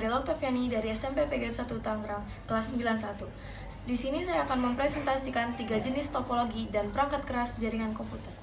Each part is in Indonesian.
Adela Oktaviani dari SMP PG1 Tangerang, kelas 91. Di sini saya akan mempresentasikan 3 jenis topologi dan perangkat keras jaringan komputer.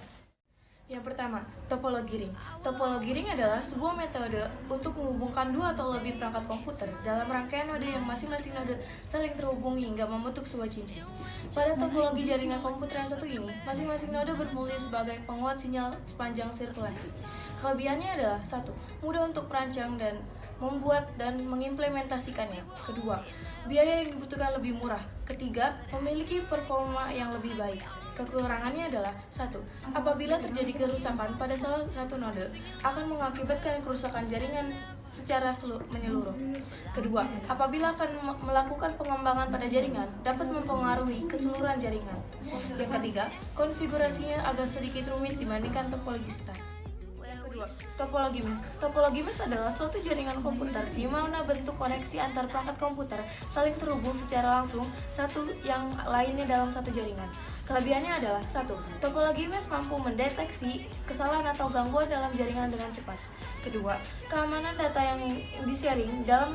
Yang pertama, topologi ring. Topologi ring adalah sebuah metode untuk menghubungkan 2 atau lebih perangkat komputer dalam rangkaian node yang masing-masing node saling terhubung hingga membentuk sebuah cincin. Pada topologi jaringan komputer yang satu ini, masing-masing node berfungsi sebagai penguat sinyal sepanjang sirkulasi. Kelebihannya adalah 1. Mudah untuk merancang dan membuat dan mengimplementasikannya. Kedua, biaya yang dibutuhkan lebih murah. Ketiga, memiliki performa yang lebih baik. Kekurangannya adalah 1. Apabila terjadi kerusakan pada salah satu node, akan mengakibatkan kerusakan jaringan secara menyeluruh. Kedua, apabila akan melakukan pengembangan pada jaringan, dapat mempengaruhi keseluruhan jaringan. Yang ketiga, konfigurasinya agak sedikit rumit dibandingkan topologi start. Topologi mesh. Topologi mesh adalah suatu jaringan komputer di mana bentuk koneksi antar perangkat komputer saling terhubung secara langsung satu yang lainnya dalam satu jaringan. Kelebihannya adalah 1. Topologi mesh mampu mendeteksi kesalahan atau gangguan dalam jaringan dengan cepat. Kedua, keamanan data yang di-sharing dalam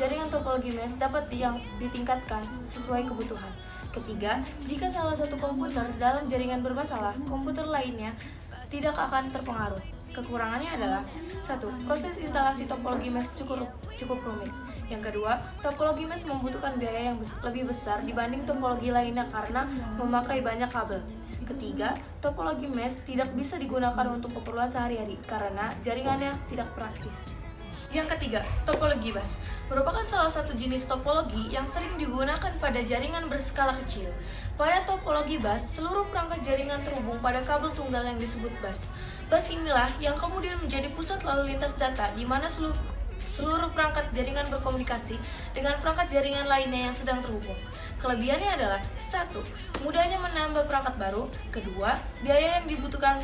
jaringan topologi mesh dapat ditingkatkan sesuai kebutuhan. Ketiga, jika salah satu komputer dalam jaringan bermasalah, komputer lainnya tidak akan terpengaruh. Kekurangannya adalah 1. Proses instalasi topologi mesh cukup rumit. Yang kedua, topologi mesh membutuhkan biaya yang lebih besar dibanding topologi lainnya karena memakai banyak kabel. Ketiga, topologi mesh tidak bisa digunakan untuk keperluan sehari-hari karena jaringannya tidak praktis. Yang ketiga, topologi bus merupakan salah satu jenis topologi yang sering digunakan pada jaringan berskala kecil. Pada topologi bus, seluruh perangkat jaringan terhubung pada kabel tunggal yang disebut bus. Bus inilah yang kemudian menjadi pusat lalu lintas data di mana seluruh perangkat jaringan berkomunikasi dengan perangkat jaringan lainnya yang sedang terhubung. Kelebihannya adalah 1. Mudahnya menambah perangkat baru. Kedua, biaya yang dibutuhkan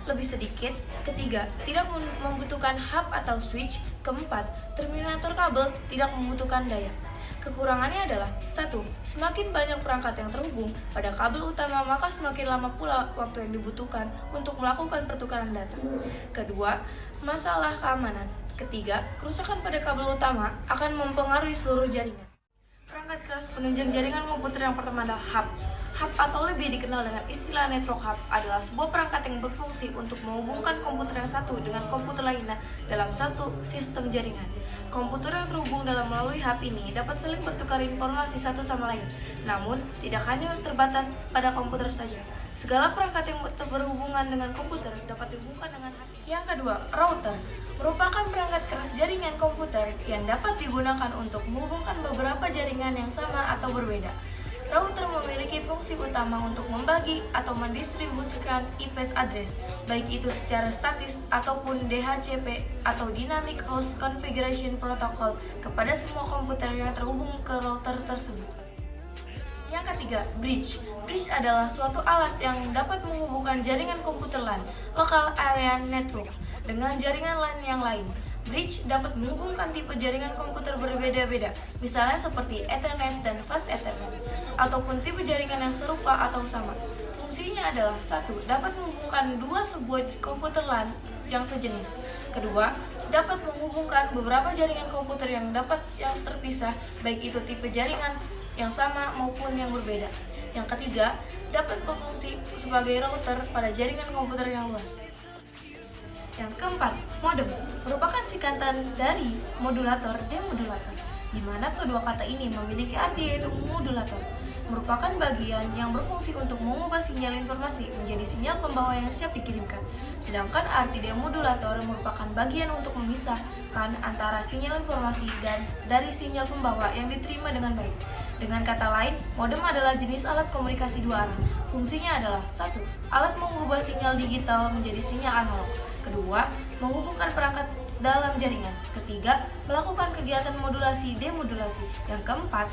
lebih sedikit. Ketiga, tidak membutuhkan hub atau switch. Keempat, terminator kabel tidak membutuhkan daya. Kekurangannya adalah 1. Semakin banyak perangkat yang terhubung pada kabel utama, maka semakin lama pula waktu yang dibutuhkan untuk melakukan pertukaran data. Kedua, masalah keamanan. Ketiga, kerusakan pada kabel utama akan mempengaruhi seluruh jaringan. Perangkat keras penunjang jaringan komputer yang pertama adalah hub. Hub atau lebih dikenal dengan istilah network hub adalah sebuah perangkat yang berfungsi untuk menghubungkan komputer yang satu dengan komputer lainnya dalam satu sistem jaringan. Komputer yang terhubung dalam melalui hub ini dapat saling bertukar informasi satu sama lain. Namun, tidak hanya terbatas pada komputer saja. Segala perangkat yang berhubungan dengan komputer dapat dihubungkan dengan hub. Yang kedua, router merupakan perangkat keras jaringan komputer yang dapat digunakan untuk menghubungkan beberapa jaringan yang sama atau berbeda. Router memiliki fungsi utama untuk membagi atau mendistribusikan IP address, baik itu secara statis ataupun DHCP atau Dynamic Host Configuration Protocol kepada semua komputer yang terhubung ke router tersebut. Yang ketiga, bridge. Bridge adalah suatu alat yang dapat menghubungkan jaringan komputer LAN, Local Area Network, dengan jaringan LAN yang lain. Bridge dapat menghubungkan tipe jaringan komputer berbeda-beda, misalnya seperti Ethernet dan Fast Ethernet, ataupun tipe jaringan yang serupa atau sama. Fungsinya adalah 1. Dapat menghubungkan sebuah komputer LAN yang sejenis. Kedua, dapat menghubungkan beberapa jaringan komputer yang terpisah, baik itu tipe jaringan yang sama maupun yang berbeda. Yang ketiga, dapat berfungsi sebagai router pada jaringan komputer yang luas. Yang keempat, modem merupakan singkatan dari modulator demodulator, di mana kedua kata ini memiliki arti yaitu modulator, merupakan bagian yang berfungsi untuk mengubah sinyal informasi menjadi sinyal pembawa yang siap dikirimkan. Sedangkan arti demodulator merupakan bagian untuk memisahkan antara sinyal informasi dan dari sinyal pembawa yang diterima dengan baik. Dengan kata lain, modem adalah jenis alat komunikasi dua arah. Fungsinya adalah 1. Alat mengubah sinyal digital menjadi sinyal analog. Kedua, menghubungkan perangkat dalam jaringan. Ketiga, melakukan kegiatan modulasi demodulasi. Yang keempat,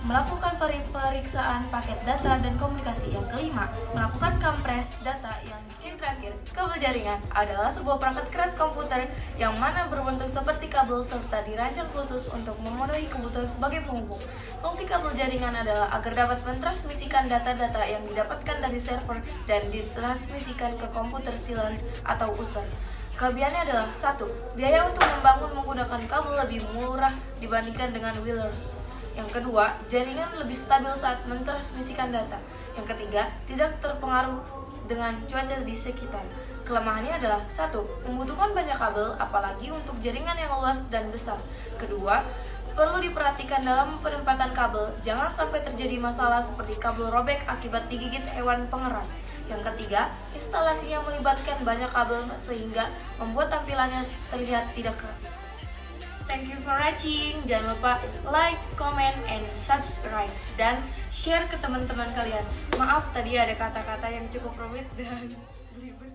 melakukan pemeriksaan paket data dan komunikasi. Yang kelima, melakukan kompres data. Yang terakhir, kabel jaringan adalah sebuah perangkat keras komputer yang mana berbentuk seperti kabel serta dirancang khusus untuk memenuhi kebutuhan sebagai penghubung. Fungsi kabel jaringan adalah agar dapat mentransmisikan data-data yang didapatkan dari server dan ditransmisikan ke komputer silence atau user. Kelebihannya adalah satu, biaya untuk membangun menggunakan kabel lebih murah dibandingkan dengan wires. Yang kedua, jaringan lebih stabil saat mentransmisikan data. Yang ketiga, tidak terpengaruh dengan cuaca di sekitar. Kelemahannya adalah satu, membutuhkan banyak kabel, apalagi untuk jaringan yang luas dan besar. Kedua, perlu diperhatikan dalam penempatan kabel, jangan sampai terjadi masalah seperti kabel robek akibat digigit hewan pengerat. Yang ketiga, instalasinya melibatkan banyak kabel sehingga membuat tampilannya terlihat tidak keren. Thank you for watching. Jangan lupa like, comment, and subscribe. Dan share ke teman-teman kalian. Maaf tadi ada kata-kata yang cukup rumit dan belibet.